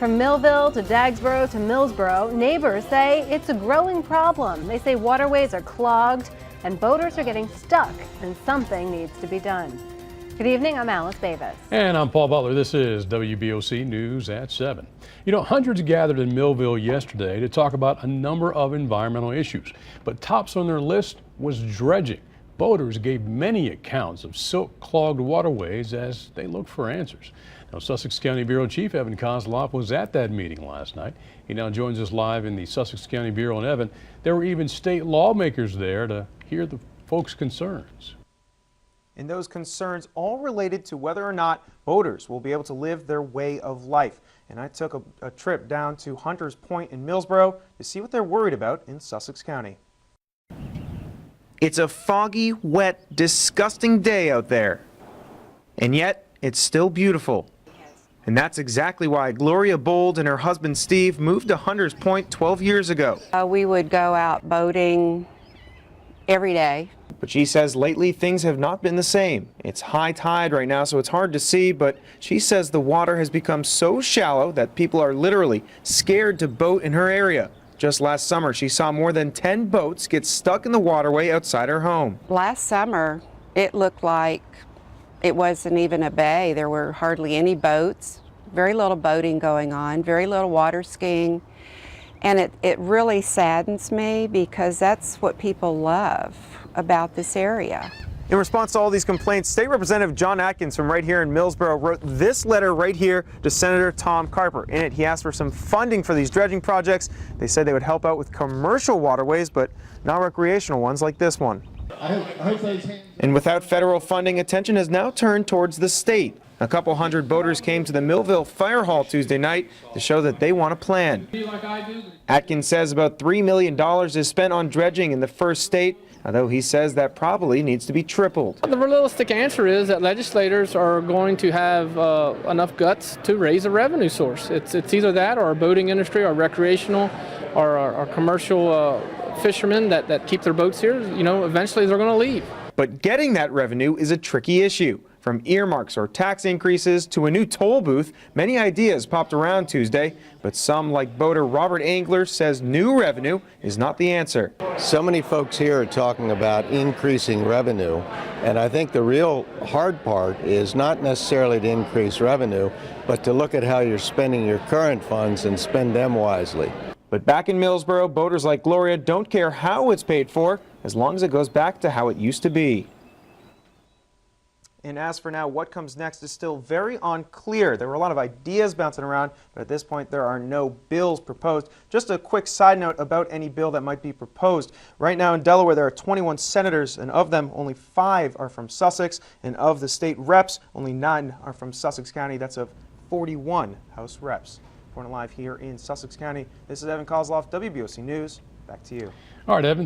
From Millville to Dagsboro to Millsboro, neighbors say it's a growing problem. They say waterways are clogged and boaters are getting stuck, and something needs to be done. Good evening, I'm Alice Davis. And I'm Paul Butler. This is WBOC News at 7. You know, hundreds gathered in Millville yesterday to talk about a number of environmental issues, but tops on their list was dredging. Boaters gave many accounts of silt-clogged waterways as they looked for answers. Now, Sussex County Bureau Chief Evan Koslof was at that meeting last night. He now joins us live in the Sussex County Bureau. And Evan, there were even state lawmakers there to hear the folks' concerns. And those concerns all related to whether or not boaters will be able to live their way of life. And I took a trip down to Hunters Point in Millsboro to see what they're worried about in Sussex County. It's a foggy, wet, disgusting day out there. And yet, it's still beautiful. And that's exactly why Gloria Bold and her husband Steve moved to Hunters Point 12 years ago. We would go out boating every day. But she says lately things have not been the same. It's high tide right now, so it's hard to see, but she says the water has become so shallow that people are literally scared to boat in her area. Just last summer, she saw more than 10 boats get stuck in the waterway outside her home. Last summer, it looked like it wasn't even a bay. There were hardly any boats, very little boating going on, very little water skiing. And it really saddens me because that's what people love about this area. In response to all these complaints, State Representative John Atkins from right here in Millsboro wrote this letter right here to Senator Tom Carper. In it, he asked for some funding for these dredging projects. They said they would help out with commercial waterways, but not recreational ones like this one. And without federal funding, attention has now turned towards the state. A couple hundred boaters came to the Millville Fire Hall Tuesday night to show that they want a plan. Atkins says about $3 million is spent on dredging in the first state, although he says that probably needs to be tripled. The realistic answer is that legislators are going to have enough guts to raise a revenue source. It's either that or our boating industry, our recreational, or our commercial fishermen that keep their boats here. You know, eventually they're going to leave. But getting that revenue is a tricky issue. From earmarks or tax increases to a new toll booth, many ideas popped around Tuesday, but some, like boater Robert Angler, says new revenue is not the answer. So many folks here are talking about increasing revenue, and I think the real hard part is not necessarily to increase revenue, but to look at how you're spending your current funds and spend them wisely. But back in Millsboro, boaters like Gloria don't care how it's paid for, as long as it goes back to how it used to be. And as for now, what comes next is still very unclear. There were a lot of ideas bouncing around, but at this point there are no bills proposed. Just a quick side note about any bill that might be proposed. Right now in Delaware there are 21 senators, and of them only 5 are from Sussex, and of the state reps, only 9 are from Sussex County. That's of 41 House reps. Reporting live here in Sussex County, this is Evan Koslof, WBOC News. Back to you. All right, Evan.